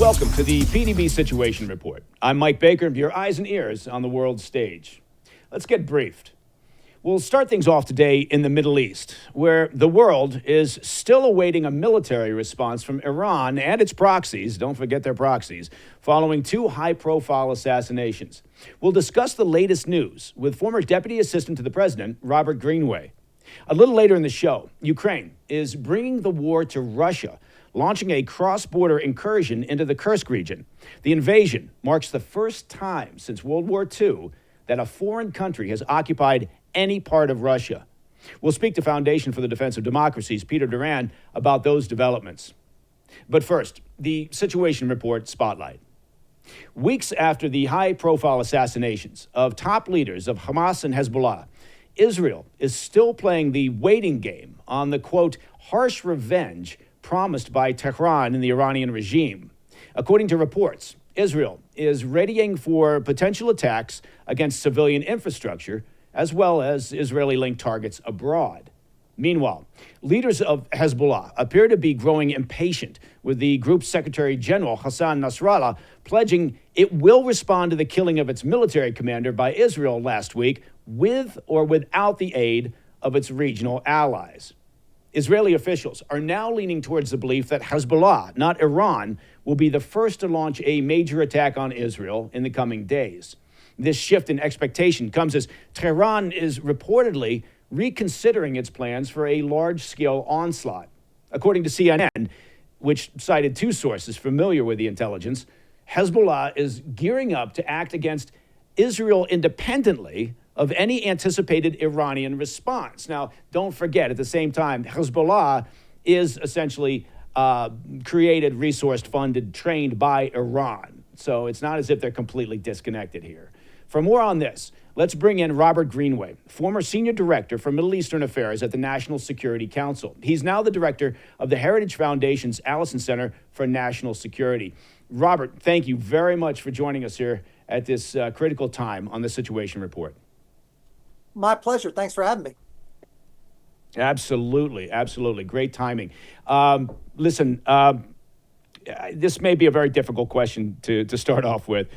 Welcome to the PDB Situation Report. I'm Mike Baker, your eyes and ears on the world stage. Let's get briefed. We'll start things off today in the Middle East, where the world is still awaiting a military response from Iran and its proxies, don't forget their proxies, following two high-profile assassinations. We'll discuss the latest news with former Deputy Assistant to the President, Robert Greenway. A little later in the show, Ukraine is bringing the war to Russia, launching a cross-border incursion into the Kursk region. The invasion marks the first time since World War II that a foreign country has occupied any part of Russia. We'll speak to Foundation for the Defense of Democracies, Peter Doran, about those developments. But first, the Situation Report Spotlight. Weeks after the high-profile assassinations of top leaders of Hamas and Hezbollah, Israel is still playing the waiting game on the, quote, harsh revenge promised by Tehran and the Iranian regime. According to reports, Israel is readying for potential attacks against civilian infrastructure as well as Israeli-linked targets abroad. Meanwhile, leaders of Hezbollah appear to be growing impatient, with the group's Secretary General Hassan Nasrallah pledging it will respond to the killing of its military commander by Israel last week with or without the aid of its regional allies. Israeli officials are now leaning towards the belief that Hezbollah, not Iran, will be the first to launch a major attack on Israel in the coming days. This shift in expectation comes as Tehran is reportedly reconsidering its plans for a large-scale onslaught. According to CNN, which cited two sources familiar with the intelligence, Hezbollah is gearing up to act against Israel independently of any anticipated Iranian response. Now, don't forget, at the same time, Hezbollah is essentially created, resourced, funded, trained by Iran. So it's not as if they're completely disconnected here. For more on this, let's bring in Robert Greenway, former Senior Director for Middle Eastern Affairs at the National Security Council. He's now the Director of the Heritage Foundation's Allison Center for National Security. Robert, thank you very much for joining us here at this critical time on the Situation Report. My pleasure. Thanks for having me. Absolutely. Great timing. Listen, this may be a very difficult question to start off with,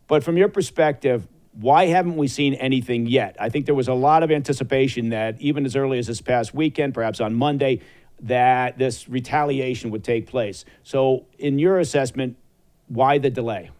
but from your perspective, why haven't we seen anything yet? I think there was a lot of anticipation that even as early as this past weekend, perhaps on Monday, that this retaliation would take place. So in your assessment, why the delay?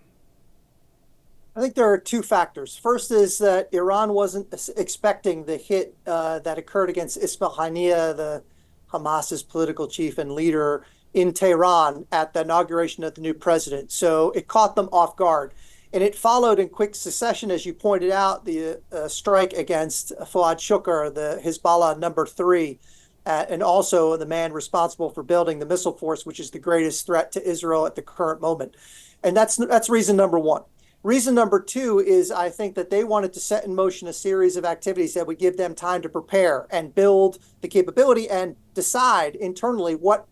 I think there are two factors. First is that Iran wasn't expecting the hit that occurred against Ismail Haniyeh, the Hamas's political chief and leader, in Tehran at the inauguration of the new president. So it caught them off guard. And it followed in quick succession, as you pointed out, the strike against Fuad Shukr, the Hezbollah number 3, and also the man responsible for building the missile force, which is the greatest threat to Israel at the current moment. And that's reason number one. Reason number two is I think that they wanted to set in motion a series of activities that would give them time to prepare and build the capability and decide internally what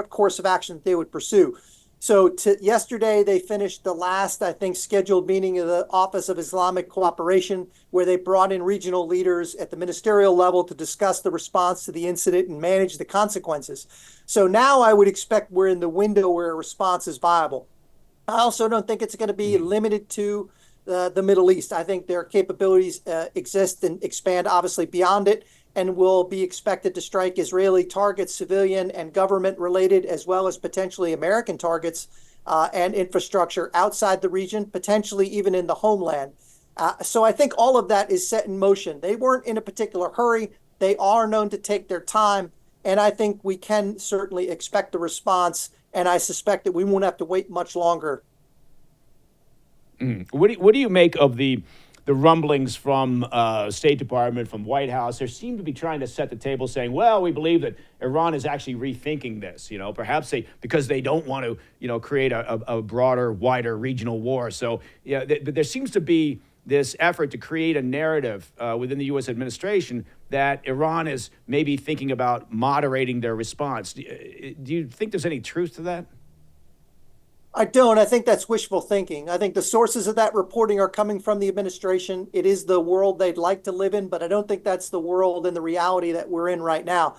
course of action they would pursue. So yesterday, they finished the last, I think, scheduled meeting of the Office of Islamic Cooperation, where they brought in regional leaders at the ministerial level to discuss the response to the incident and manage the consequences. So now I would expect we're in the window where a response is viable. I also don't think it's going to be limited to the Middle East. I think their capabilities exist and expand obviously beyond it, and will be expected to strike Israeli targets, civilian and government related, as well as potentially American targets and infrastructure outside the region, potentially even in the homeland. So I think all of that is set in motion. They weren't in a particular hurry. They are known to take their time. And I think we can certainly expect a response. And I suspect that we won't have to wait much longer. What do you make of the rumblings from State Department, from White House? They seem to be trying to set the table, saying, well, we believe that Iran is actually rethinking this, perhaps because they don't want to, create a broader, wider regional war. So, there seems to be this effort to create a narrative within the U.S. administration that Iran is maybe thinking about moderating their response. Do you think there's any truth to that? I don't. I think that's wishful thinking. I think the sources of that reporting are coming from the administration. It is the world they'd like to live in, but I don't think that's the world and the reality that we're in right now.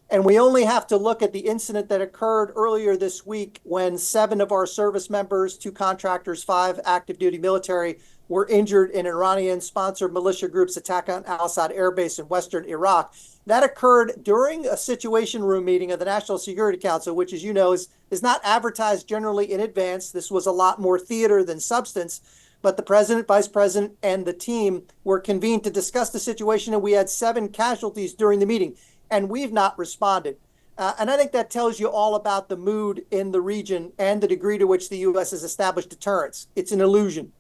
And we only have to look at the incident that occurred earlier this week when 7 of our service members, 2 contractors, 5 active duty military were injured in Iranian-sponsored militia groups' attack on Al-Assad Air Base in western Iraq. That occurred during a Situation Room meeting of the National Security Council, which, as you know, is not advertised generally in advance. This was a lot more theater than substance. But the president, vice president, and the team were convened to discuss the situation, and we had 7 casualties during the meeting, and we've not responded. And I think that tells you all about the mood in the region and the degree to which the U.S. has established deterrence. It's an illusion.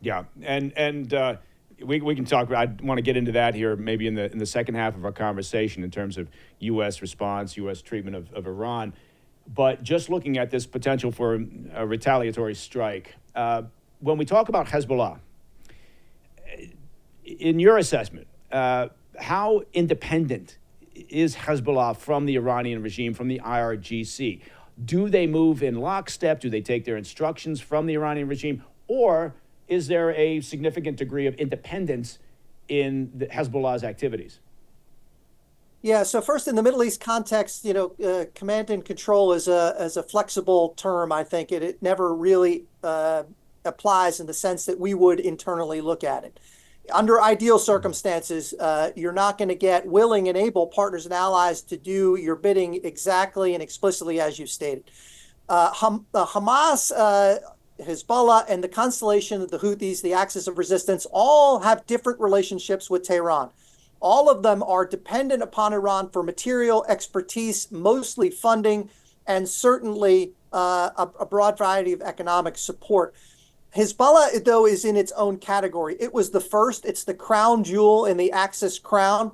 Yeah, and we can talk. I want to get into that here, maybe in the second half of our conversation, in terms of U.S. response, U.S. treatment of Iran. But just looking at this potential for a retaliatory strike, when we talk about Hezbollah, in your assessment, how independent is Hezbollah from the Iranian regime, from the IRGC? Do they move in lockstep? Do they take their instructions from the Iranian regime? Or is there a significant degree of independence in Hezbollah's activities? Yeah, so first, in the Middle East context, command and control is a flexible term. I think it never really applies in the sense that we would internally look at it. Under ideal circumstances, you're not going to get willing and able partners and allies to do your bidding exactly and explicitly as you stated. Hamas, Hezbollah, and the constellation of the Houthis, the axis of resistance, all have different relationships with Tehran. All of them are dependent upon Iran for material expertise, mostly funding, and certainly a broad variety of economic support. Hezbollah, though, is in its own category. It was the first. It's the crown jewel in the Axis crown.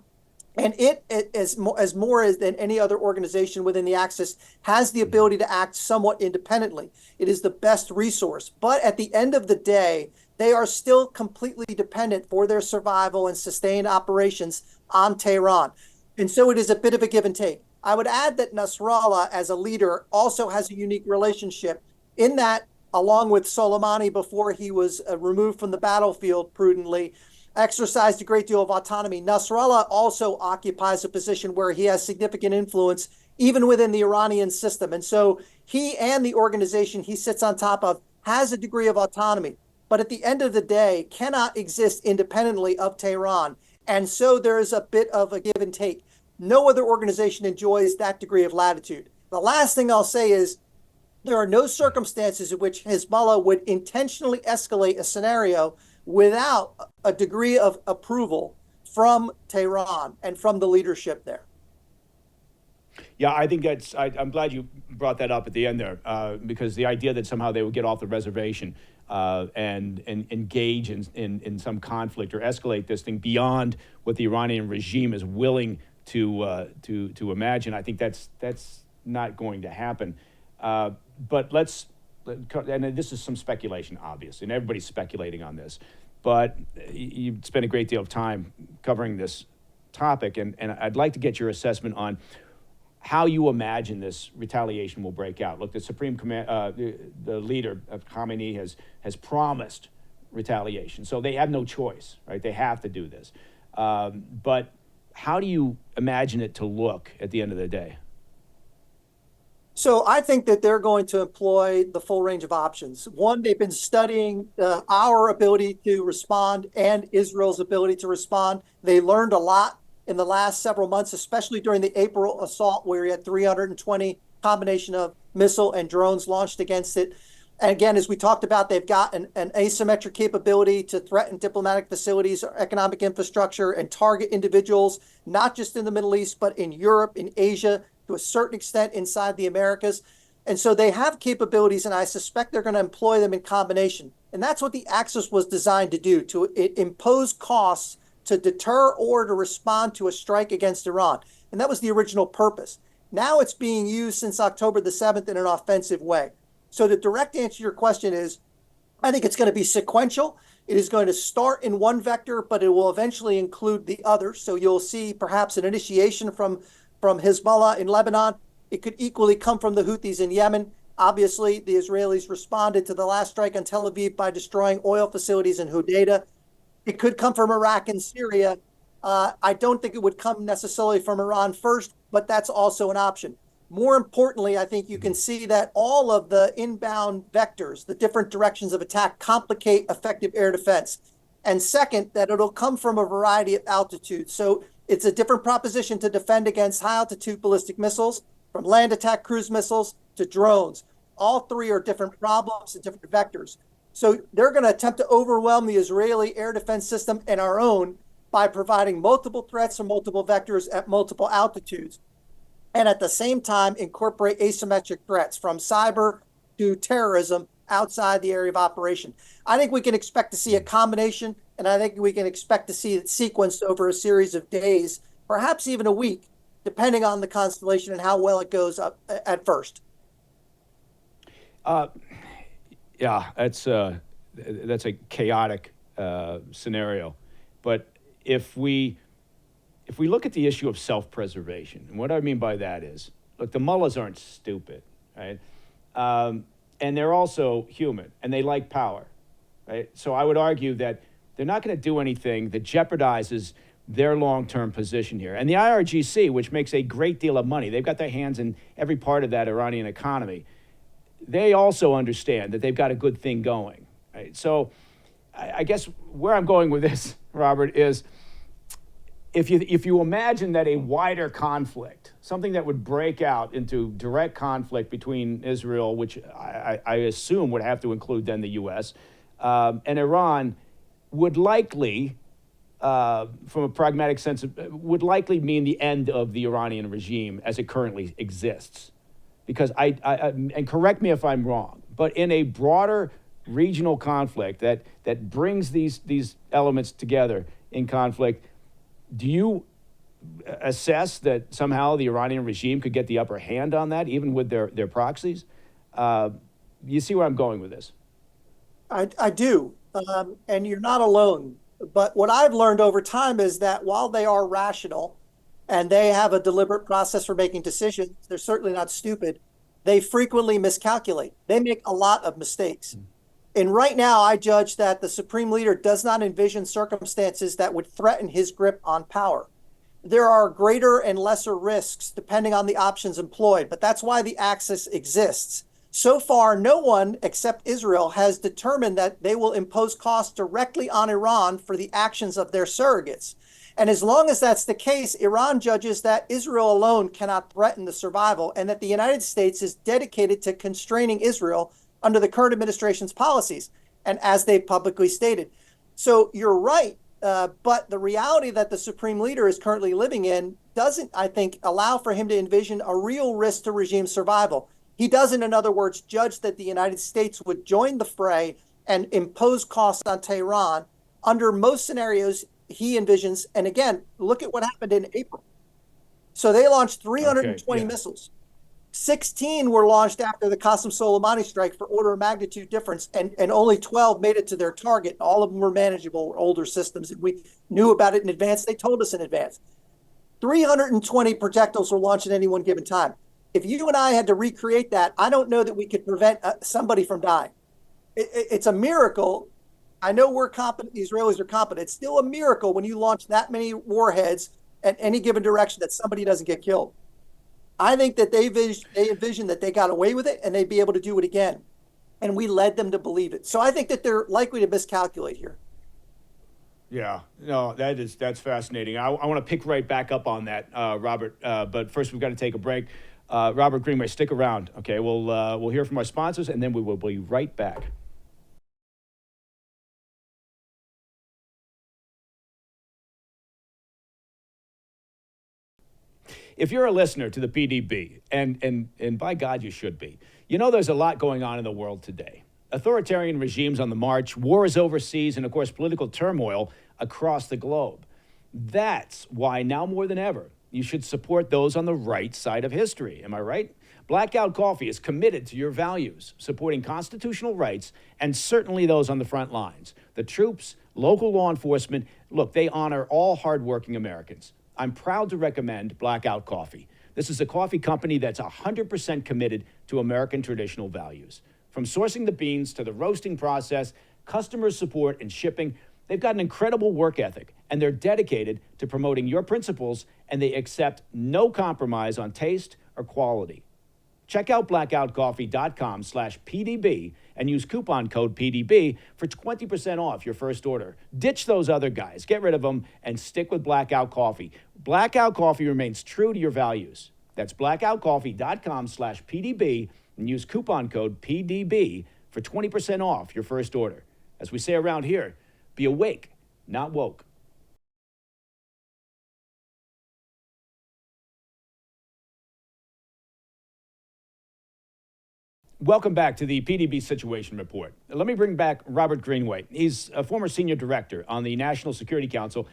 And it, as more than any other organization within the Axis, has the ability to act somewhat independently. It is the best resource. But at the end of the day, they are still completely dependent for their survival and sustained operations on Tehran. And so it is a bit of a give and take. I would add that Nasrallah, as a leader, also has a unique relationship in that, along with Soleimani before he was removed from the battlefield prudently, exercised a great deal of autonomy. Nasrallah also occupies a position where he has significant influence even within the Iranian system. And so he and the organization he sits on top of has a degree of autonomy, but at the end of the day cannot exist independently of Tehran. And so there is a bit of a give and take. No other organization enjoys that degree of latitude. The last thing I'll say is there are no circumstances in which Hezbollah would intentionally escalate a scenario without a degree of approval from Tehran and from the leadership there. Yeah, I think I'm glad you brought that up at the end there, because the idea that somehow they would get off the reservation and engage in some conflict or escalate this thing beyond what the Iranian regime is willing to imagine, I think that's not going to happen. But and this is some speculation, obviously, and everybody's speculating on this, but you've spent a great deal of time covering this topic, and I'd like to get your assessment on how you imagine this retaliation will break out. Look, the Supreme Command, the leader of Khamenei has promised retaliation, so they have no choice, right? They have to do this. But how do you imagine it to look at the end of the day? So I think that they're going to employ the full range of options. One, they've been studying our ability to respond and Israel's ability to respond. They learned a lot in the last several months, especially during the April assault, where we had 320 combination of missile and drones launched against it. And again, as we talked about, they've got an asymmetric capability to threaten diplomatic facilities or economic infrastructure and target individuals, not just in the Middle East, but in Europe, in Asia, to a certain extent inside the Americas. And so they have capabilities, and I suspect they're going to employ them in combination. And that's what the Axis was designed to do, to impose costs to deter or to respond to a strike against Iran. And that was the original purpose. Now it's being used since October the 7th in an offensive way. So the direct answer to your question is, I think it's going to be sequential. It is going to start in one vector, but it will eventually include the other. So you'll see perhaps an initiation from Hezbollah in Lebanon. It could equally come from the Houthis in Yemen. Obviously, the Israelis responded to the last strike on Tel Aviv by destroying oil facilities in Hodeidah. It could come from Iraq and Syria. I don't think it would come necessarily from Iran first, but that's also an option. More importantly, I think you can see that all of the inbound vectors, the different directions of attack, complicate effective air defense. And second, that it'll come from a variety of altitudes. So it's a different proposition to defend against high altitude ballistic missiles, from land attack cruise missiles to drones. All three are different problems and different vectors. So they're going to attempt to overwhelm the Israeli air defense system and our own by providing multiple threats from multiple vectors at multiple altitudes. And at the same time, incorporate asymmetric threats from cyber to terrorism outside the area of operation. I think we can expect to see a combination, and I think we can expect to see it sequenced over a series of days, perhaps even a week, depending on the constellation and how well it goes up at first. Yeah, that's a chaotic scenario. But if we look at the issue of self-preservation, and what I mean by that is, look, the mullahs aren't stupid, right? And they're also human, and they like power, right? So I would argue that they're not going to do anything that jeopardizes their long-term position here. And the IRGC, which makes a great deal of money, they've got their hands in every part of that Iranian economy. They also understand that they've got a good thing going, right? So I guess where I'm going with this, Robert, is if you imagine that a wider conflict, something that would break out into direct conflict between Israel, which I assume would have to include then the U.S., and Iran, would likely, from a pragmatic sense, would likely mean the end of the Iranian regime as it currently exists. Because and correct me if I'm wrong, but in a broader regional conflict that brings these elements together in conflict, do you assess that somehow the Iranian regime could get the upper hand on that, even with their proxies? You see where I'm going with this? I do. And you're not alone. But what I've learned over time is that while they are rational and they have a deliberate process for making decisions, they're certainly not stupid. They frequently miscalculate. They make a lot of mistakes. And right now, I judge that the supreme leader does not envision circumstances that would threaten his grip on power. There are greater and lesser risks depending on the options employed, but that's why the axis exists. So far, no one except Israel has determined that they will impose costs directly on Iran for the actions of their surrogates. And as long as that's the case, Iran judges that Israel alone cannot threaten the survival and that the United States is dedicated to constraining Israel under the current administration's policies, and as they've publicly stated. So you're right, but the reality that the supreme leader is currently living in doesn't, I think, allow for him to envision a real risk to regime survival. He doesn't, in other words, judge that the United States would join the fray and impose costs on Tehran. Under most scenarios, he envisions, and again, look at what happened in April. So they launched 320 missiles. 16 were launched after the Qasem Soleimani strike for order of magnitude difference, and only 12 made it to their target. All of them were manageable, older systems. We knew about it in advance. They told us in advance. 320 projectiles were launched at any one given time. If you and I had to recreate that, I don't know that we could prevent somebody from dying. It's a miracle. I know we're competent. The Israelis are competent. It's still a miracle when you launch that many warheads at any given direction that somebody doesn't get killed. I think that they envisioned that they got away with it and they'd be able to do it again. And we led them to believe it. So I think that they're likely to miscalculate here. Yeah, no, that's fascinating. I want to pick right back up on that, Robert. But first, we've got to take a break. Robert Greenway, stick around. Okay, we'll hear from our sponsors, and then we will be right back. If you're a listener to the PDB, and by God you should be, you know there's a lot going on in the world today. Authoritarian regimes on the march, wars overseas, and of course political turmoil across the globe. That's why now more than ever, you should support those on the right side of history. Am I right? Blackout Coffee is committed to your values, supporting constitutional rights and certainly those on the front lines. The troops, local law enforcement, look, they honor all hardworking Americans. I'm proud to recommend Blackout Coffee. This is a coffee company that's 100% committed to American traditional values. From sourcing the beans to the roasting process, customer support and shipping, They've got an incredible work ethic, and they're dedicated to promoting your principles, and they accept no compromise on taste or quality. Check out blackoutcoffee.com/PDB and use coupon code PDB for 20% off your first order. Ditch those other guys, get rid of them, and stick with Blackout Coffee. Blackout Coffee remains true to your values. That's blackoutcoffee.com/PDB and use coupon code PDB for 20% off your first order. As we say around here, be awake, not woke. Welcome back to the PDB Situation Report. Let me bring back Robert Greenway. He's a former senior director on the National Security Council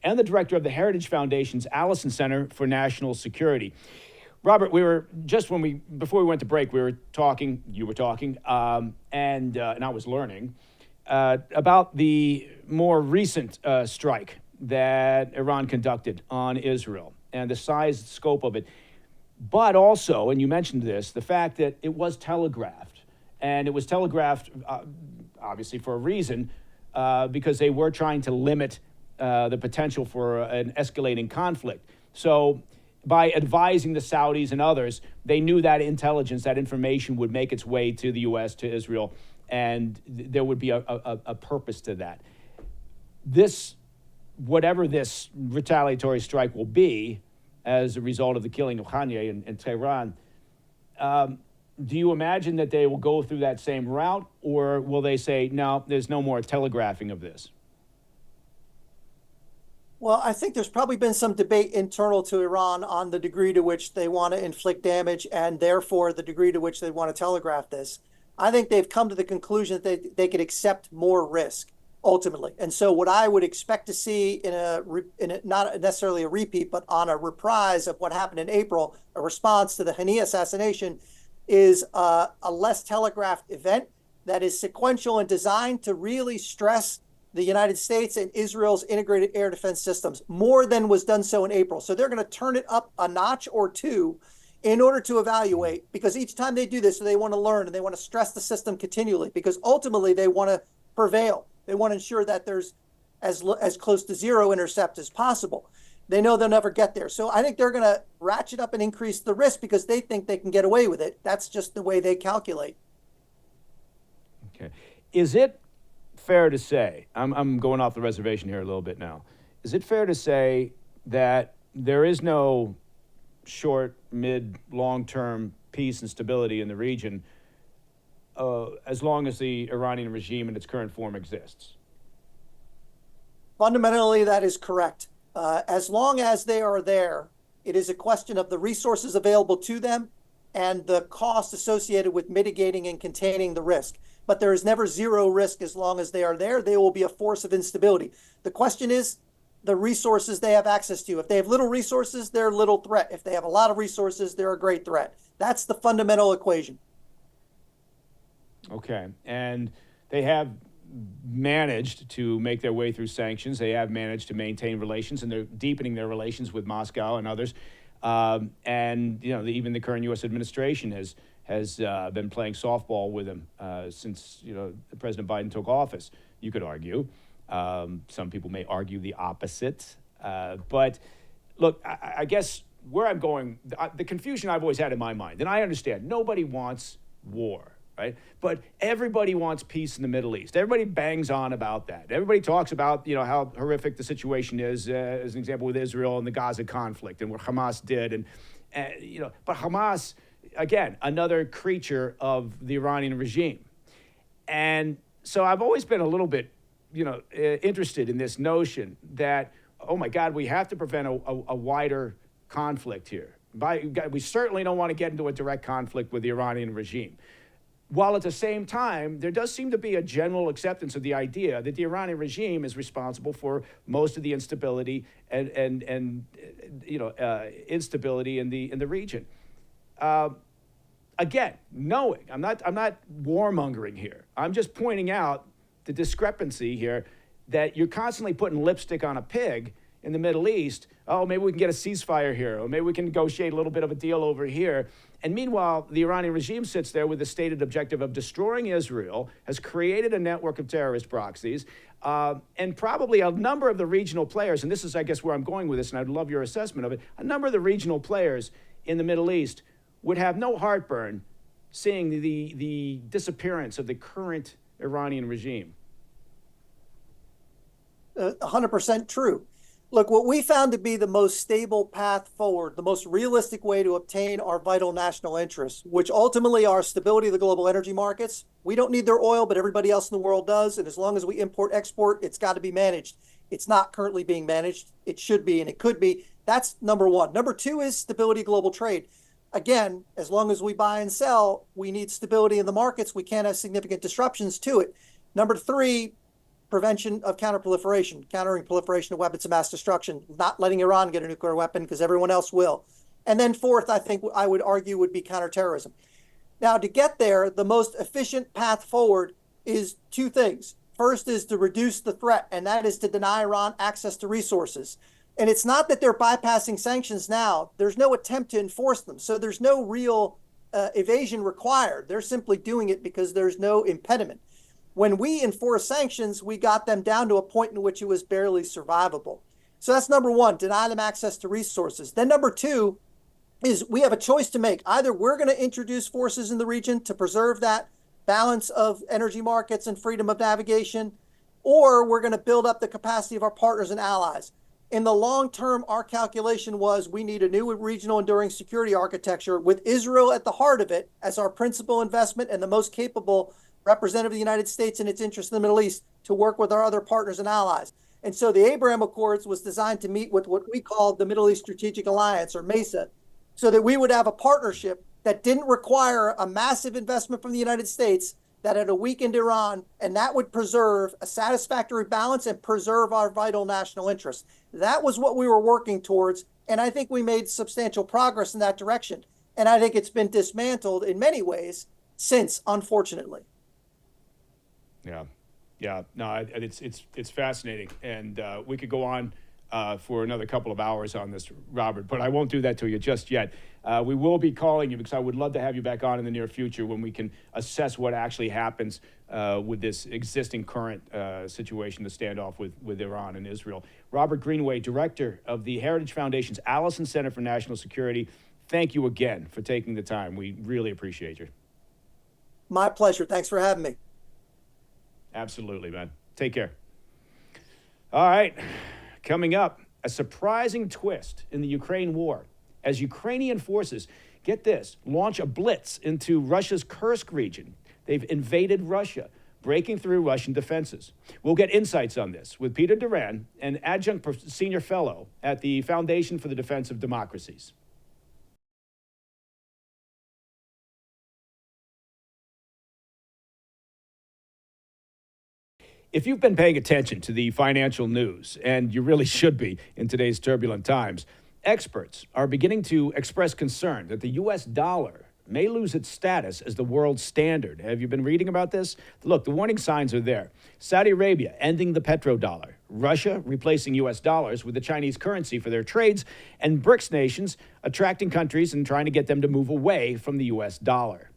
and the director of the Heritage Foundation's Allison Center for National Security. Robert, before we went to break, you were talking, and I was learning about the more recent strike that Iran conducted on Israel and the size and scope of it. But also, and you mentioned this, the fact that it was telegraphed. And it was telegraphed, obviously, for a reason, because they were trying to limit the potential for an escalating conflict. So by advising the Saudis and others, they knew that intelligence, that information would make its way to the U.S., to Israel, and there would be a purpose to that. Whatever this retaliatory strike will be, as a result of the killing of Khamenei in Tehran, do you imagine that they will go through that same route, or will they say, no, there's no more telegraphing of this? Well, I think there's probably been some debate internal to Iran on the degree to which they want to inflict damage and therefore the degree to which they want to telegraph this. I think they've come to the conclusion that they could accept more risk ultimately. And so what I would expect to see in a not necessarily a repeat, but on a reprise of what happened in April, a response to the Khamenei assassination, is a less telegraphed event that is sequential and designed to really stress the United States and Israel's integrated air defense systems more than was done so in April. So they're going to turn it up a notch or two in order to evaluate, because each time they do this, they want to learn and they want to stress the system continually, because ultimately they want to prevail. They want to ensure that there's as close to zero intercept as possible. They know they'll never get there. So I think they're going to ratchet up and increase the risk because they think they can get away with it. That's just the way they calculate. Okay. Is it fair to say, I'm going off the reservation here a little bit now, is it fair to say that there is no short, mid, long-term peace and stability in the region as long as the Iranian regime in its current form exists? Fundamentally, that is correct. As long as they are there, it is a question of the resources available to them and the cost associated with mitigating and containing the risk. But there is never zero risk as long as they are there. They will be a force of instability. The question is the resources they have access to. If they have little resources, they're a little threat. If they have a lot of resources, they're a great threat. That's the fundamental equation. Okay. And they have managed to make their way through sanctions. They have managed to maintain relations, and they're deepening their relations with Moscow and others. And even the current U.S. administration has been playing softball with them since President Biden took office. You could argue. Some people may argue the opposite. But look, I guess where I'm going, the confusion I've always had in my mind, and I understand, nobody wants war. Right? But everybody wants peace in the Middle East. Everybody bangs on about that. Everybody talks about, how horrific the situation is, as an example with Israel and the Gaza conflict and what Hamas did. But Hamas, again, another creature of the Iranian regime. And so I've always been a little bit, interested in this notion that, oh my God, we have to prevent a wider conflict here. We certainly don't want to get into a direct conflict with the Iranian regime. While at the same time, there does seem to be a general acceptance of the idea that the Iranian regime is responsible for most of the instability and instability in the region. Again, knowing I'm not warmongering here. I'm just pointing out the discrepancy here that you're constantly putting lipstick on a pig in the Middle East. Oh, maybe we can get a ceasefire here, or maybe we can negotiate a little bit of a deal over here. And meanwhile, the Iranian regime sits there with the stated objective of destroying Israel, has created a network of terrorist proxies, And probably a number of the regional players, and this is, I guess, where I'm going with this, and I'd love your assessment of it, a number of the regional players in the Middle East would have no heartburn seeing the disappearance of the current Iranian regime. 100% true. Look, what we found to be the most stable path forward, the most realistic way to obtain our vital national interests, which ultimately are stability of the global energy markets. We don't need their oil, but everybody else in the world does. And as long as we import, export, it's got to be managed. It's not currently being managed. It should be, and it could be. That's number one. Number two is stability of global trade. Again, as long as we buy and sell, we need stability in the markets. We can't have significant disruptions to it. Number three, prevention of counterproliferation, countering proliferation of weapons of mass destruction, not letting Iran get a nuclear weapon because everyone else will. And then fourth, I think I would argue would be counterterrorism. Now, to get there, the most efficient path forward is two things. First is to reduce the threat, and that is to deny Iran access to resources. And it's not that they're bypassing sanctions now. There's no attempt to enforce them. So there's no real evasion required. They're simply doing it because there's no impediment. When we enforce sanctions, we got them down to a point in which it was barely survivable. So that's number one, deny them access to resources. Then number two is we have a choice to make. Either we're going to introduce forces in the region to preserve that balance of energy markets and freedom of navigation, or we're going to build up the capacity of our partners and allies. In the long term, our calculation was we need a new regional enduring security architecture with Israel at the heart of it as our principal investment and the most capable representative of the United States and its interests in the Middle East to work with our other partners and allies. And so the Abraham Accords was designed to meet with what we called the Middle East Strategic Alliance, or MESA, so that we would have a partnership that didn't require a massive investment from the United States, that had a weakened Iran, and that would preserve a satisfactory balance and preserve our vital national interests. That was what we were working towards, and I think we made substantial progress in that direction. And I think it's been dismantled in many ways since, unfortunately. Yeah. No, it's fascinating, and we could go on for another couple of hours on this, Robert, but I won't do that to you just yet. We will be calling you because I would love to have you back on in the near future when we can assess what actually happens with this existing current situation, the standoff with Iran and Israel. Robert Greenway, director of the Heritage Foundation's Allison Center for National Security, thank you again for taking the time. We really appreciate you. My pleasure. Thanks for having me. Absolutely, man. Take care. All right. Coming up, a surprising twist in the Ukraine war as Ukrainian forces, get this, launch a blitz into Russia's Kursk region. They've invaded Russia, breaking through Russian defenses. We'll get insights on this with Peter Doran, an adjunct senior fellow at the Foundation for the Defense of Democracies. If you've been paying attention to the financial news, and you really should be in today's turbulent times, experts are beginning to express concern that the U.S. dollar may lose its status as the world standard. Have you been reading about this? Look, the warning signs are there. Saudi Arabia ending the petrodollar, Russia replacing U.S. dollars with the Chinese currency for their trades, and BRICS nations attracting countries and trying to get them to move away from the U.S. dollar.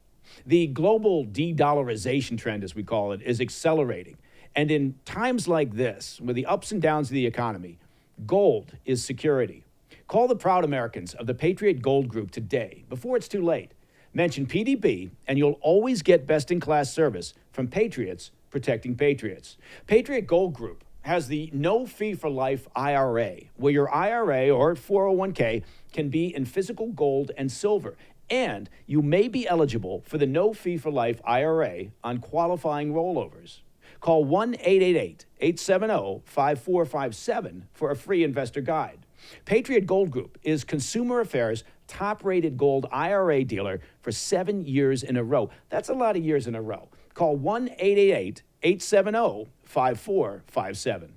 The global de-dollarization trend, as we call it, is accelerating. And in times like this, with the ups and downs of the economy, gold is security. Call the proud Americans of the Patriot Gold Group today, before it's too late. Mention PDB, and you'll always get best-in-class service from Patriots protecting Patriots. Patriot Gold Group has the no-fee-for-life IRA, where your IRA or 401k can be in physical gold and silver. And you may be eligible for the no-fee-for-life IRA on qualifying rollovers. Call 1-888-870-5457 for a free investor guide. Patriot Gold Group is Consumer Affairs' top-rated gold IRA dealer for 7 years in a row. That's a lot of years in a row. Call 1-888-870-5457.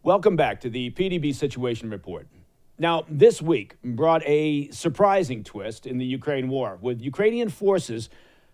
Welcome back to the PDB Situation Report. Now, this week brought a surprising twist in the Ukraine war, with Ukrainian forces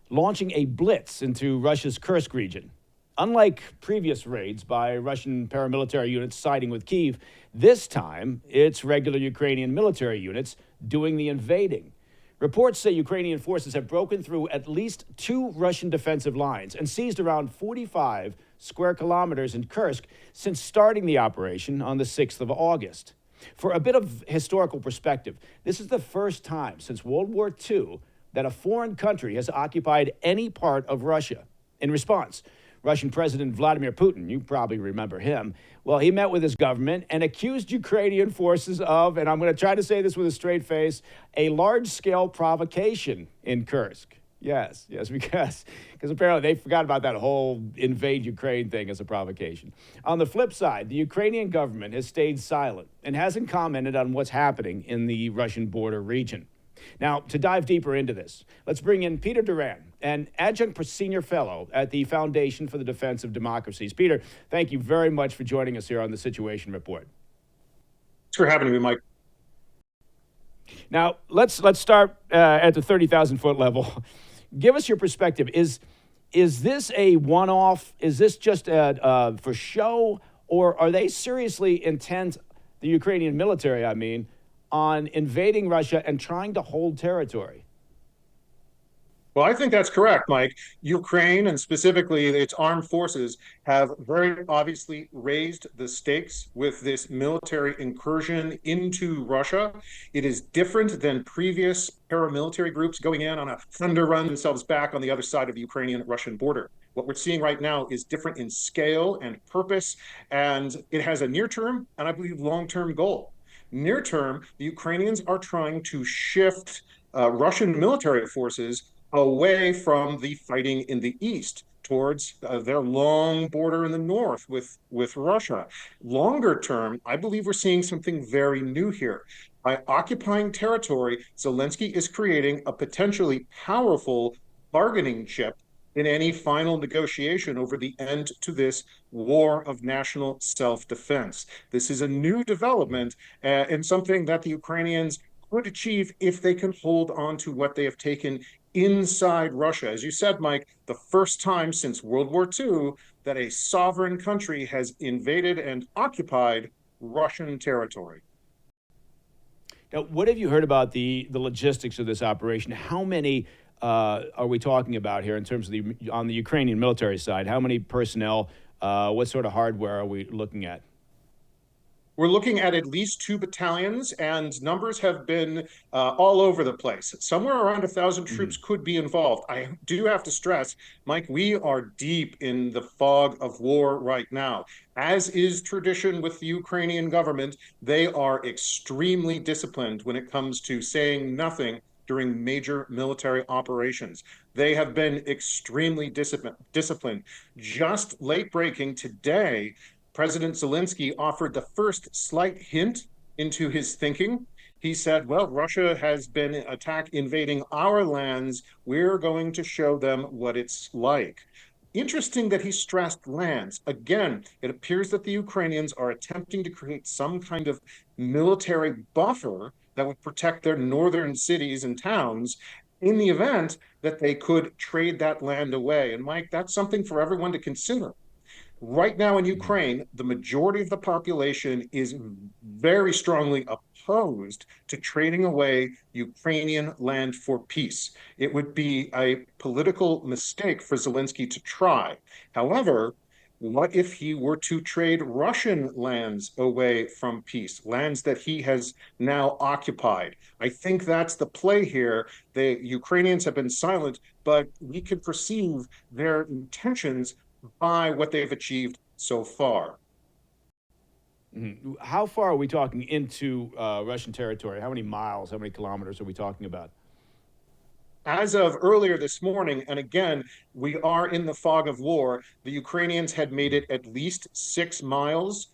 launching a blitz into Russia's Kursk region. Unlike previous raids by Russian paramilitary units siding with Kyiv, this time it's regular Ukrainian military units doing the invading. Reports say Ukrainian forces have broken through at least 2 Russian defensive lines and seized around 45 square kilometers in Kursk since starting the operation on the 6th of August. For a bit of historical perspective, this is the first time since World War II that a foreign country has occupied any part of Russia. In response, Russian President Vladimir Putin, you probably remember him, well, he met with his government and accused Ukrainian forces of, and I'm going to try to say this with a straight face, a large-scale provocation in Kursk. Yes, because apparently they forgot about that whole invade Ukraine thing as a provocation. On the flip side, the Ukrainian government has stayed silent and hasn't commented on what's happening in the Russian border region. Now, to dive deeper into this, let's bring in Peter Doran, an adjunct senior fellow at the Foundation for the Defense of Democracies. Peter, thank you very much for joining us here on the Situation Report. Thanks for having me, Mike. Now, let's start at the 30,000-foot level. Give us your perspective. Is this a one-off? Is this just for show? Or are they seriously intent, the Ukrainian military, I mean, on invading Russia and trying to hold territory? Well, I think that's correct, Mike. Ukraine, and specifically its armed forces, have very obviously raised the stakes with this military incursion into Russia. It is different than previous paramilitary groups going in on a thunder run themselves back on the other side of the Ukrainian-Russian border. What we're seeing right now is different in scale and purpose, and it has a near-term and I believe long-term goal. Near term, the Ukrainians are trying to shift Russian military forces away from the fighting in the east towards their long border in the north with Russia. Longer term, I believe we're seeing something very new here. By occupying territory, Zelensky is creating a potentially powerful bargaining chip in any final negotiation over the end to this war of national self-defense. This is a new development and something that the Ukrainians could achieve if they can hold on to what they have taken inside Russia. As you said, Mike, the first time since World War II that a sovereign country has invaded and occupied Russian territory. Now, what have you heard about the logistics of this operation? How many are we talking about here in terms of on the Ukrainian military side? How many personnel, what sort of hardware are we looking at? We're looking at least 2 battalions, and numbers have been all over the place. Somewhere around 1,000 troops could be involved. I do have to stress, Mike, we are deep in the fog of war right now. As is tradition with the Ukrainian government, they are extremely disciplined when it comes to saying nothing during major military operations. They have been extremely disciplined. Just late breaking today, President Zelensky offered the first slight hint into his thinking. He said, well, Russia has been invading our lands. We're going to show them what it's like. Interesting that he stressed lands. Again, it appears that the Ukrainians are attempting to create some kind of military buffer that would protect their northern cities and towns in the event that they could trade that land away. And Mike, that's something for everyone to consider. Right now in Ukraine, the majority of the population is very strongly opposed to trading away Ukrainian land for peace. It would be a political mistake for Zelensky to try. However, what if he were to trade Russian lands away from peace, lands that he has now occupied? I think that's the play here. The Ukrainians have been silent, but we can perceive their intentions by what they've achieved so far. How far are we talking into Russian territory? How many miles, how many kilometers are we talking about? As of earlier this morning, and again, we are in the fog of war, the Ukrainians had made it at least 6 miles,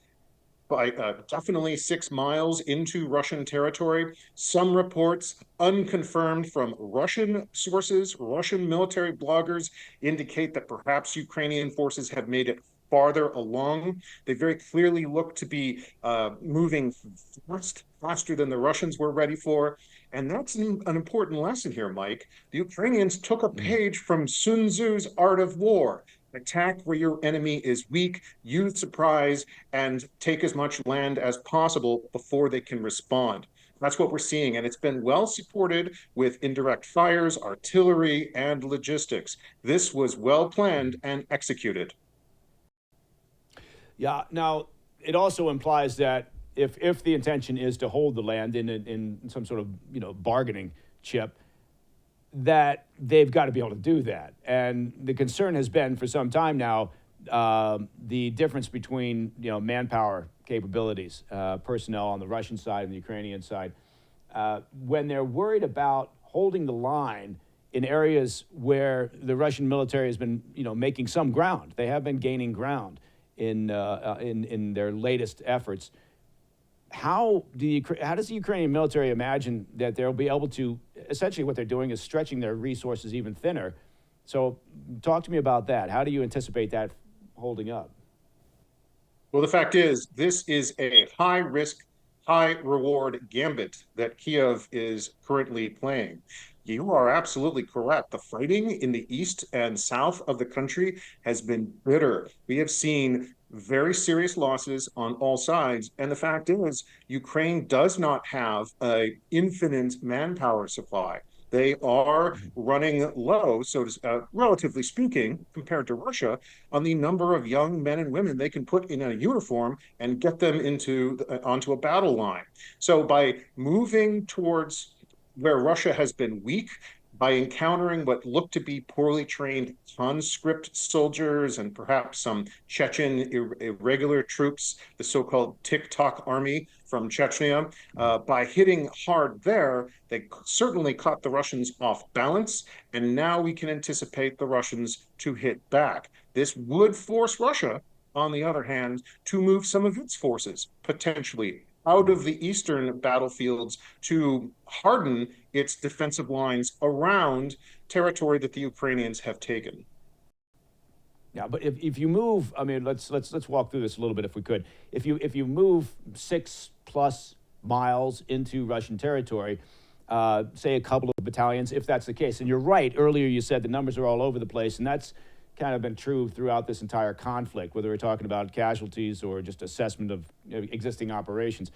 definitely 6 miles into Russian territory. Some reports, unconfirmed from Russian sources, Russian military bloggers, indicate that perhaps Ukrainian forces have made it farther along. They very clearly look to be moving faster than the Russians were ready for. And that's an important lesson here, Mike. The Ukrainians took a page from Sun Tzu's Art of War. Attack where your enemy is weak, use surprise, and take as much land as possible before they can respond. That's what we're seeing. And it's been well supported with indirect fires, artillery, and logistics. This was well planned and executed. Yeah. Now, it also implies that if the intention is to hold the land in some sort of bargaining chip, that they've got to be able to do that. And the concern has been for some time now the difference between manpower capabilities, personnel on the Russian side and the Ukrainian side, when they're worried about holding the line in areas where the Russian military has been making some ground. They have been gaining ground in their latest efforts. How does the Ukrainian military imagine that they'll be able to, essentially what they're doing is stretching their resources even thinner? So talk to me about that. How do you anticipate that holding up? Well, the fact is, this is a high risk, high reward gambit that Kiev is currently playing. You are absolutely correct. The fighting in the east and south of the country has been bitter. We have seen very serious losses on all sides. And the fact is, Ukraine does not have an infinite manpower supply. They are running low, relatively speaking, compared to Russia, on the number of young men and women they can put in a uniform and get them onto a battle line. So by moving towards where Russia has been weak, by encountering what looked to be poorly trained conscript soldiers and perhaps some Chechen irregular troops, the so-called TikTok army from Chechnya, by hitting hard there, they certainly caught the Russians off balance, and now we can anticipate the Russians to hit back. This would force Russia, on the other hand, to move some of its forces, potentially out of the eastern battlefields to harden its defensive lines around territory that the Ukrainians have taken. Yeah, but if you move, I mean, let's walk through this a little bit if we could. If you move 6+ miles into Russian territory, say a couple of battalions, if that's the case, and you're right, earlier you said the numbers are all over the place, and that's kind of been true throughout this entire conflict, whether we're talking about casualties or just assessment of existing operations.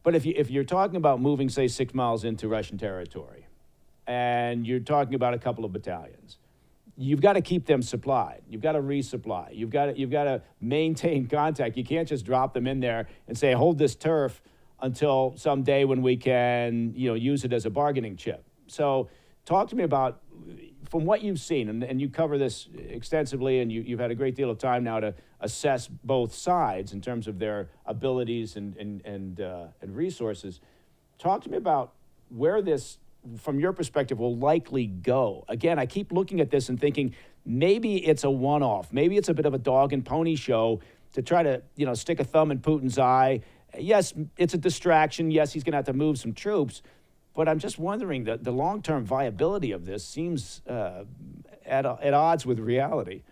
But if you're talking about moving, say, 6 miles into Russian territory, and you're talking about a couple of battalions, you've got to keep them supplied. You've got to resupply. You've got to maintain contact. You can't just drop them in there and say, hold this turf until some day when we can, use it as a bargaining chip. So talk to me about, from what you've seen, and you cover this extensively, and you've had a great deal of time now to assess both sides in terms of their abilities and resources. Talk to me about where this, from your perspective, will likely go. Again, I keep looking at this and thinking maybe it's a one-off. Maybe it's a bit of a dog and pony show to try to, stick a thumb in Putin's eye. Yes, it's a distraction. Yes, he's going to have to move some troops. But I'm just wondering that the long-term viability of this seems at odds with reality.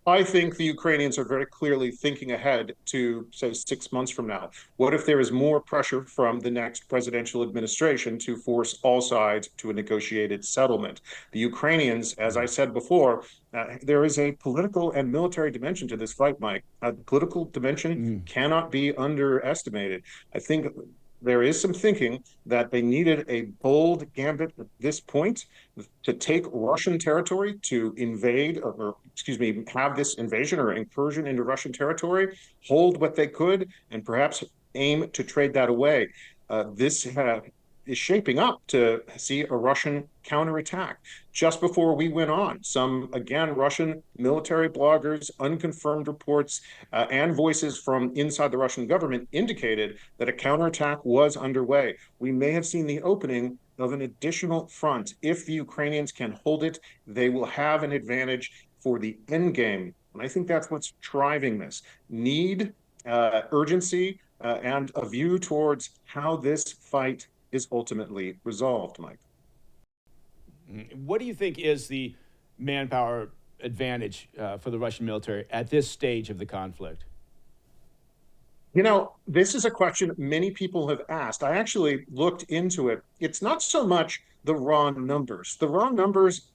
I think the Ukrainians are very clearly thinking ahead to, say, 6 months from now. What if there is more pressure from the next presidential administration to force all sides to a negotiated settlement? The Ukrainians, as I said before, there is a political and military dimension to this fight, Mike. The political dimension cannot be underestimated. I think there is some thinking that they needed a bold gambit at this point to take Russian territory, to invade, have this invasion or incursion into Russian territory, hold what they could, and perhaps aim to trade that away. This is shaping up to see a Russian counterattack. Just before we went on, some, again, Russian military bloggers, unconfirmed reports, and voices from inside the Russian government indicated that a counterattack was underway. We may have seen the opening of an additional front. If the Ukrainians can hold it, they will have an advantage for the end game. And I think that's what's driving this. Need, urgency, and a view towards how this fight is ultimately resolved, Mike. What do you think is the manpower advantage for the Russian military at this stage of the conflict? This is a question many people have asked. I actually looked into it. It's not so much the raw numbers. The raw numbers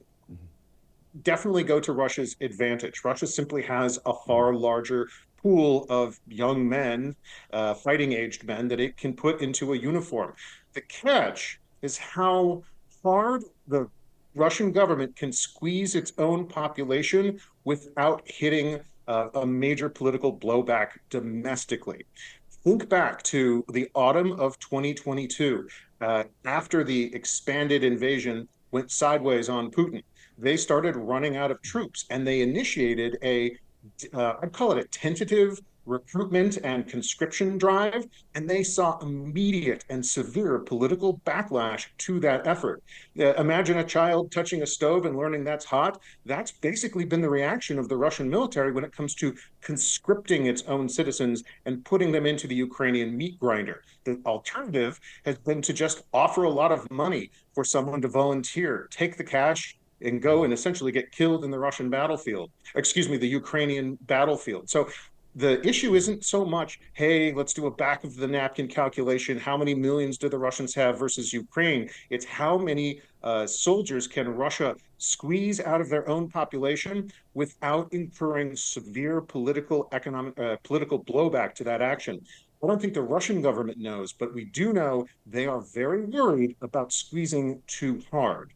definitely go to Russia's advantage. Russia simply has a far larger pool of young men, fighting-aged men that it can put into a uniform. The catch is how hard the Russian government can squeeze its own population without hitting a major political blowback domestically. Think back to the autumn of 2022, after the expanded invasion went sideways on Putin. They started running out of troops, and they initiated I'd call it a tentative recruitment and conscription drive, and they saw immediate and severe political backlash to that effort. Imagine a child touching a stove and learning that's hot. That's basically been the reaction of the Russian military when it comes to conscripting its own citizens and putting them into the Ukrainian meat grinder. The alternative has been to just offer a lot of money for someone to volunteer, take the cash, and go and essentially get killed in the Russian battlefield, excuse me, the Ukrainian battlefield. So the issue isn't so much, hey, let's do a back of the napkin calculation. How many millions do the Russians have versus Ukraine? It's how many soldiers can Russia squeeze out of their own population without incurring severe political blowback to that action. I don't think the Russian government knows, but we do know they are very worried about squeezing too hard.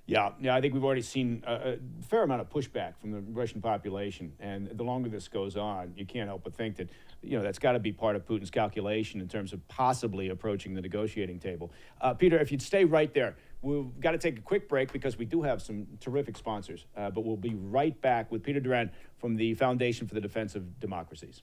Yeah, I think we've already seen a fair amount of pushback from the Russian population, and the longer this goes on, you can't help but think that, that's got to be part of Putin's calculation in terms of possibly approaching the negotiating table. Peter, if you'd stay right there, we've got to take a quick break because we do have some terrific sponsors, but we'll be right back with Peter Doran from the Foundation for the Defense of Democracies.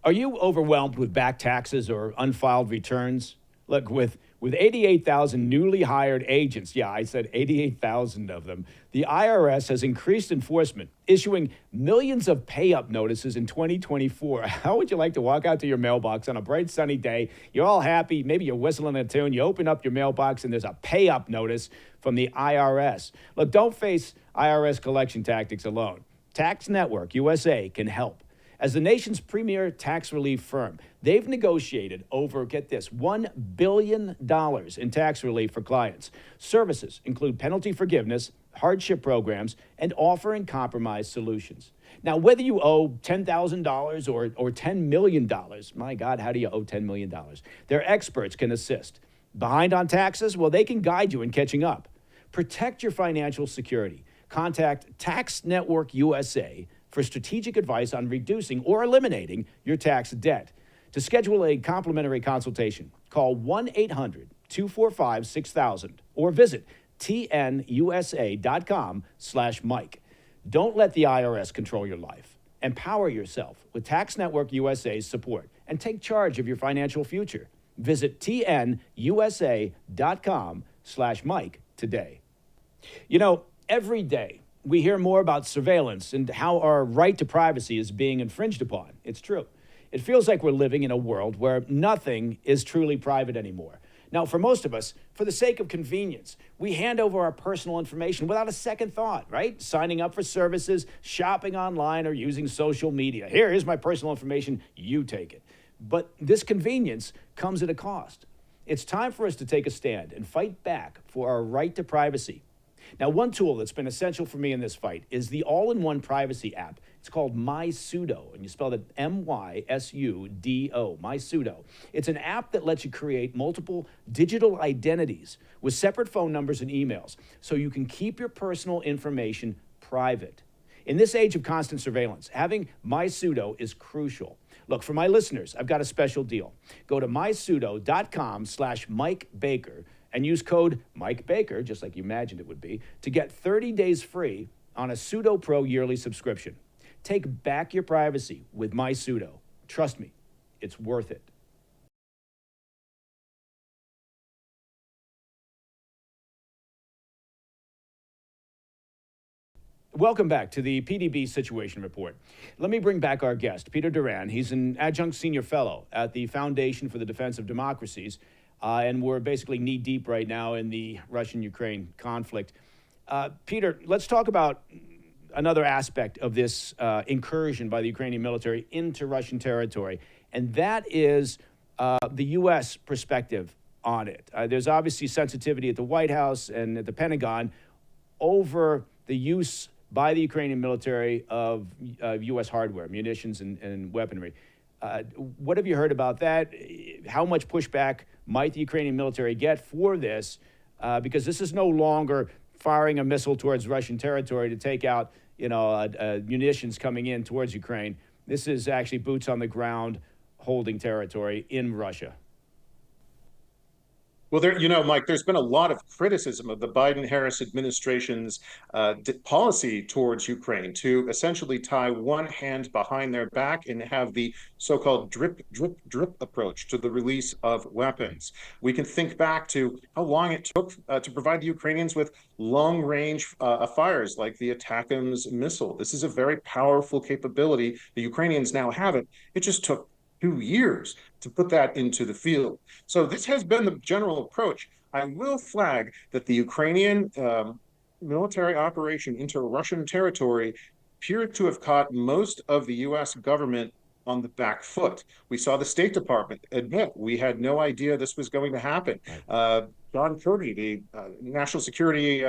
Are you overwhelmed with back taxes or unfiled returns? Look, with 88,000 newly hired agents, yeah, I said 88,000 of them, the IRS has increased enforcement, issuing millions of pay-up notices in 2024. How would you like to walk out to your mailbox on a bright sunny day? You're all happy, maybe you're whistling a tune, you open up your mailbox and there's a pay-up notice from the IRS. Look, don't face IRS collection tactics alone. Tax Network USA can help. As the nation's premier tax relief firm, they've negotiated over, get this, $1 billion in tax relief for clients. Services include penalty forgiveness, hardship programs, and offer and compromise solutions. Now, whether you owe $10,000 or $10 million, my God, how do you owe $10 million? Their experts can assist. Behind on taxes? Well, they can guide you in catching up. Protect your financial security. Contact Tax Network USA for strategic advice on reducing or eliminating your tax debt. To schedule a complimentary consultation, call 1-800-245-6000 or visit tnusa.com/Mike. Don't let the IRS control your life. Empower yourself with Tax Network USA's support and take charge of your financial future. Visit tnusa.com/Mike today. Every day, we hear more about surveillance and how our right to privacy is being infringed upon. It's true. It feels like we're living in a world where nothing is truly private anymore. Now, for most of us, for the sake of convenience, we hand over our personal information without a second thought, right? Signing up for services, shopping online, or using social media. Here's my personal information, you take it. But this convenience comes at a cost. It's time for us to take a stand and fight back for our right to privacy. Now, one tool that's been essential for me in this fight is the all-in-one privacy app. It's called MySudo, and you spell it M-Y-S-U-D-O, MySudo. It's an app that lets you create multiple digital identities with separate phone numbers and emails, so you can keep your personal information private. In this age of constant surveillance, having MySudo is crucial. Look, for my listeners, I've got a special deal. Go to mysudo.com/Mike Baker and use code Mike Baker, just like you imagined it would be, to get 30 days free on a Sudo Pro yearly subscription. Take back your privacy with MySudo. Trust me, it's worth it. Welcome back to the PDB Situation Report. Let me bring back our guest, Peter Doran. He's an adjunct senior fellow at the Foundation for the Defense of Democracies, and we're basically knee-deep right now in the Russian-Ukraine conflict. Peter, let's talk about another aspect of this incursion by the Ukrainian military into Russian territory, and that is the U.S. perspective on it? There's obviously sensitivity at the White House and at the Pentagon over the use by the Ukrainian military of U.S. hardware, munitions, and weaponry. What have you heard about that? How much pushback might the Ukrainian military get for this? Because this is no longer firing a missile towards Russian territory to take out, munitions coming in towards Ukraine. This is actually boots on the ground holding territory in Russia. Well, Mike, there's been a lot of criticism of the Biden-Harris administration's policy towards Ukraine to essentially tie one hand behind their back and have the so-called drip, drip, drip approach to the release of weapons. We can think back to how long it took to provide the Ukrainians with long-range fires like the ATACMS missile. This is a very powerful capability. The Ukrainians now have it. It just took 2 years to put that into the field. So this has been the general approach. I will flag that the Ukrainian military operation into Russian territory appeared to have caught most of the U.S. government on the back foot. We saw the State Department admit we had no idea this was going to happen. John Kirby, the national security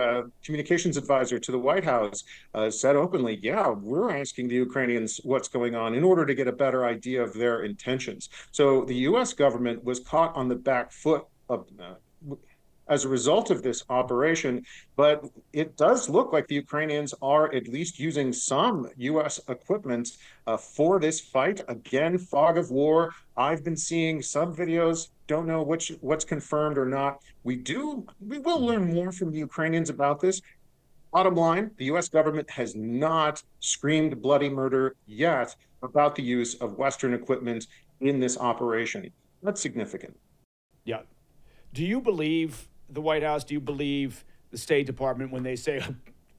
communications advisor to the White House, said openly, yeah, we're asking the Ukrainians what's going on in order to get a better idea of their intentions. So the U.S. government was caught on the back foot as a result of this operation, but it does look like the Ukrainians are at least using some U.S. equipment for this fight. Again, fog of war. I've been seeing some videos, don't know what's confirmed or not. We will learn more from the Ukrainians about this. Bottom line, the U.S. government has not screamed bloody murder yet about the use of Western equipment in this operation. That's significant. Yeah. Do you believe the White House? Do you believe the State Department when they say,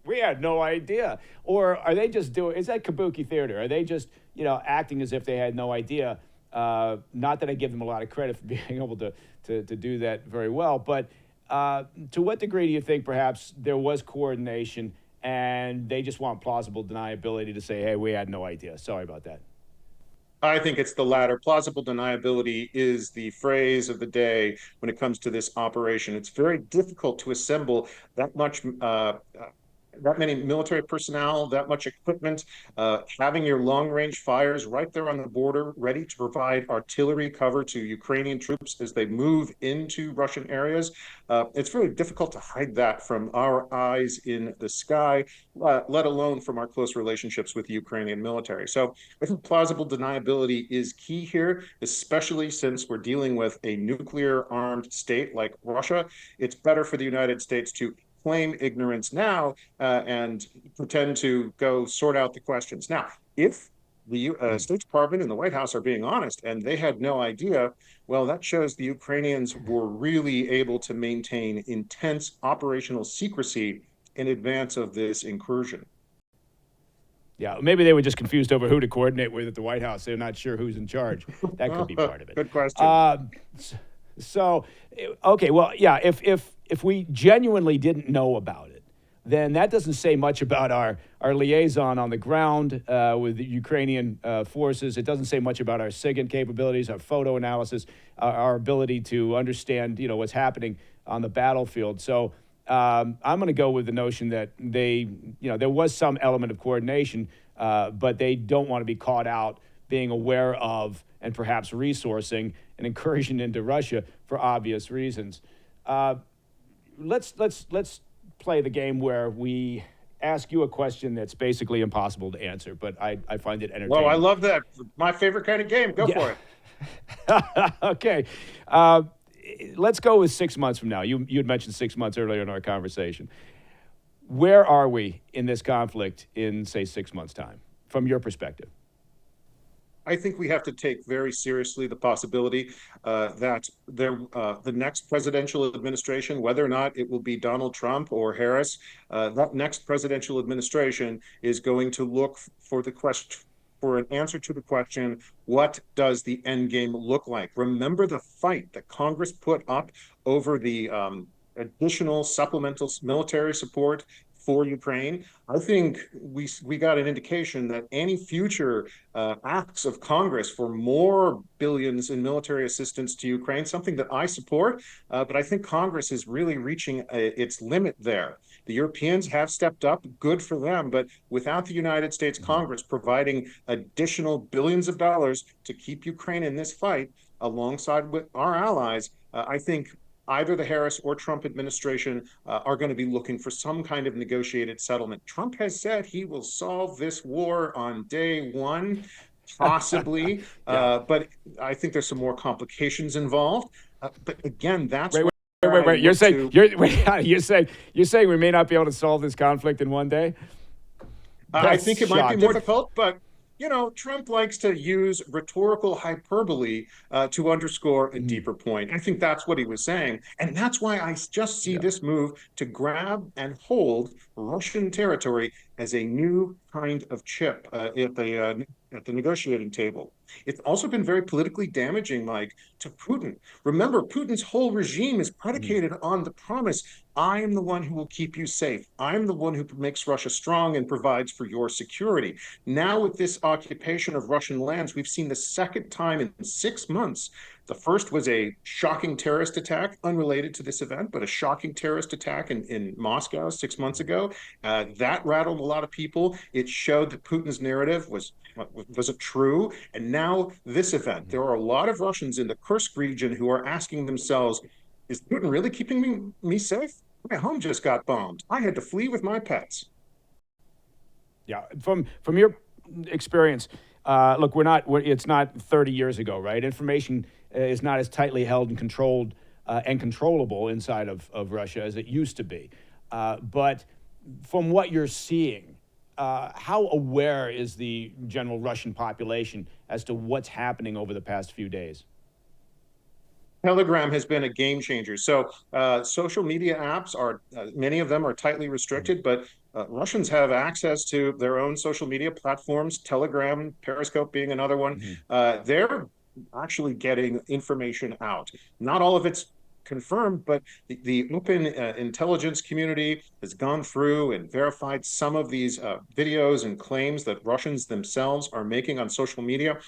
we had no idea? Or are they just is that kabuki theater? Are they just, acting as if they had no idea? Not that I give them a lot of credit for being able to do that very well, but to what degree do you think perhaps there was coordination and they just want plausible deniability to say, hey, we had no idea? Sorry about that. I think it's the latter. Plausible deniability is the phrase of the day when it comes to this operation. It's very difficult to assemble that many military personnel, that much equipment, having your long-range fires right there on the border, ready to provide artillery cover to Ukrainian troops as they move into Russian areas. It's very difficult to hide that from our eyes in the sky, let alone from our close relationships with the Ukrainian military. So I think plausible deniability is key here, especially since we're dealing with a nuclear-armed state like Russia. It's better for the United States to claim ignorance now and pretend to go sort out the questions. Now, if the State Department and the White House are being honest and they had no idea, well, that shows the Ukrainians were really able to maintain intense operational secrecy in advance of this incursion. Yeah, maybe they were just confused over who to coordinate with at the White House. They're not sure who's in charge. That could be part of it. Good question. Okay, well, yeah, if we genuinely didn't know about it, then that doesn't say much about our liaison on the ground with the Ukrainian forces. It doesn't say much about our SIGINT capabilities, our photo analysis, our ability to understand, what's happening on the battlefield. So I'm going to go with the notion that there was some element of coordination, but they don't want to be caught out being aware of and perhaps resourcing an incursion into Russia for obvious reasons. Let's play the game where we ask you a question that's basically impossible to answer, but I find it entertaining. Well, I love that. My favorite kind of game. Go for it. Okay. Let's go with 6 months from now. You had mentioned 6 months earlier in our conversation. Where are we in this conflict in, say, 6 months' time, from your perspective? I think we have to take very seriously the possibility that the next presidential administration, whether or not it will be Donald Trump or Harris, that next presidential administration is going to look for an answer to the question, what does the end game look like? Remember the fight that Congress put up over the additional supplemental military support for Ukraine. I think we got an indication that any future acts of Congress for more billions in military assistance to Ukraine, something that I support, but I think Congress is really reaching its limit there. The Europeans have stepped up, good for them, but without the United States Congress providing additional billions of dollars to keep Ukraine in this fight alongside with our allies, I think either the Harris or Trump administration are going to be looking for some kind of negotiated settlement. Trump has said he will solve this war on day one, possibly, but I think there's some more complications involved. But again, that's wait. You're saying we may not be able to solve this conflict in one day? I think it might be more difficult, but Trump likes to use rhetorical hyperbole to underscore a deeper point. I think that's what he was saying. And that's why I just see this move to grab and hold Russian territory as a new kind of chip at the negotiating table. It's also been very politically damaging, Mike, to Putin. Remember, Putin's whole regime is predicated on the promise, I am the one who will keep you safe. I'm the one who makes Russia strong and provides for your security. Now with this occupation of Russian lands, we've seen the second time in 6 months. The first was a shocking terrorist attack, unrelated to this event, but a shocking terrorist attack in Moscow 6 months ago. That rattled a lot of people. It showed that Putin's narrative wasn't true. And now this event, there are a lot of Russians in the Kursk region who are asking themselves, is Putin really keeping me safe? My home just got bombed. I had to flee with my pets. Yeah, from your experience, look, it's not 30 years ago, right? Information is not as tightly held and controlled and controllable inside of Russia as it used to be. But from what you're seeing, how aware is the general Russian population as to what's happening over the past few days? Telegram has been a game changer. So social media apps many of them are tightly restricted, but Russians have access to their own social media platforms, Telegram, Periscope being another one. They're actually getting information out. Not all of it's confirmed, but the open intelligence community has gone through and verified some of these videos and claims that Russians themselves are making on social media.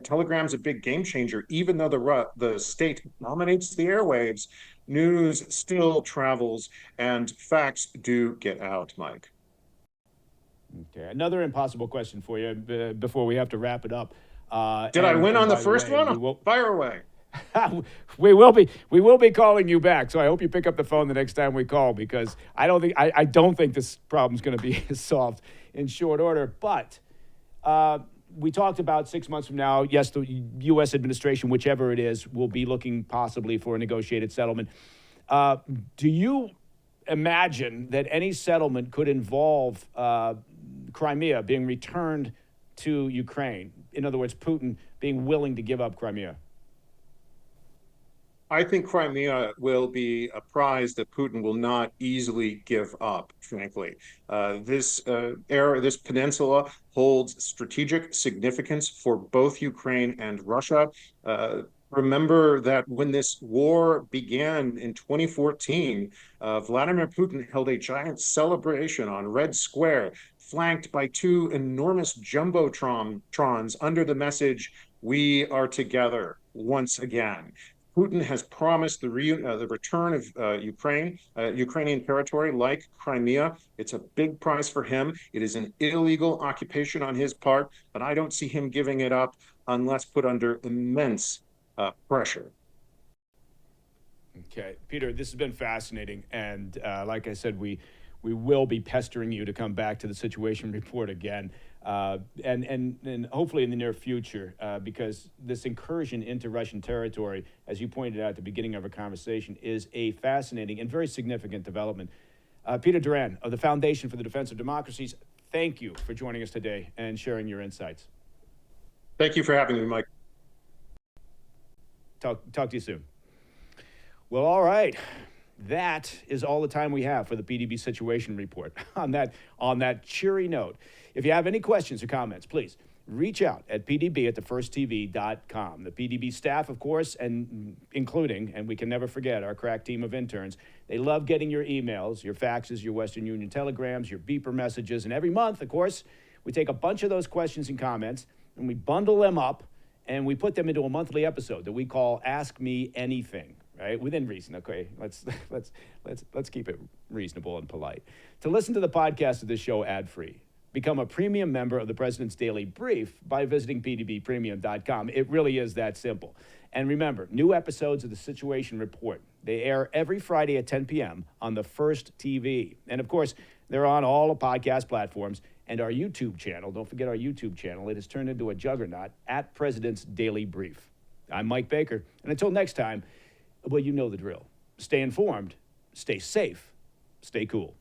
Telegram's a big game changer. Even though the state dominates the airwaves, news still travels and facts do get out, Mike. Okay, another impossible question for you before we have to wrap it up. Did I win on the first one? Fire away. We will be calling you back, so I hope you pick up the phone the next time we call, because I don't think this problem's going to be solved in short order. But we talked about 6 months from now, yes, the U.S. administration, whichever it is, will be looking possibly for a negotiated settlement. Do you imagine that any settlement could involve Crimea being returned to Ukraine? In other words, Putin being willing to give up Crimea? I think Crimea will be a prize that Putin will not easily give up, frankly. This peninsula holds strategic significance for both Ukraine and Russia. Remember that when this war began in 2014, Vladimir Putin held a giant celebration on Red Square, flanked by two enormous jumbotrons under the message, "We are together once again." Putin has promised the return of Ukrainian territory like Crimea. It's a big prize for him. It is an illegal occupation on his part, but I don't see him giving it up unless put under immense pressure. Okay, Peter, this has been fascinating. And like I said, we will be pestering you to come back to the Situation Report again. And hopefully in the near future, because this incursion into Russian territory, as you pointed out at the beginning of our conversation, is a fascinating and very significant development. Peter Doran of the Foundation for the Defense of Democracies, thank you for joining us today and sharing your insights. Thank you for having me, Mike. Talk to you soon. Well, all right. That is all the time we have for the PDB Situation Report. On that cheery note, if you have any questions or comments, please reach out at pdb@thefirsttv.com. The PDB staff, of course, and including, and we can never forget, our crack team of interns, they love getting your emails, your faxes, your Western Union telegrams, your beeper messages, and every month, of course, we take a bunch of those questions and comments, and we bundle them up, and we put them into a monthly episode that we call Ask Me Anything, right? Within reason, okay? Let's keep it reasonable and polite. To listen to the podcast of this show ad-free, become a premium member of the President's Daily Brief by visiting pdbpremium.com. It really is that simple. And remember, new episodes of the Situation Report, they air every Friday at 10 p.m. on the First TV. And of course, they're on all the podcast platforms and our YouTube channel. Don't forget our YouTube channel. It has turned into a juggernaut at President's Daily Brief. I'm Mike Baker. And until next time, well, you know the drill. Stay informed, stay safe, stay cool.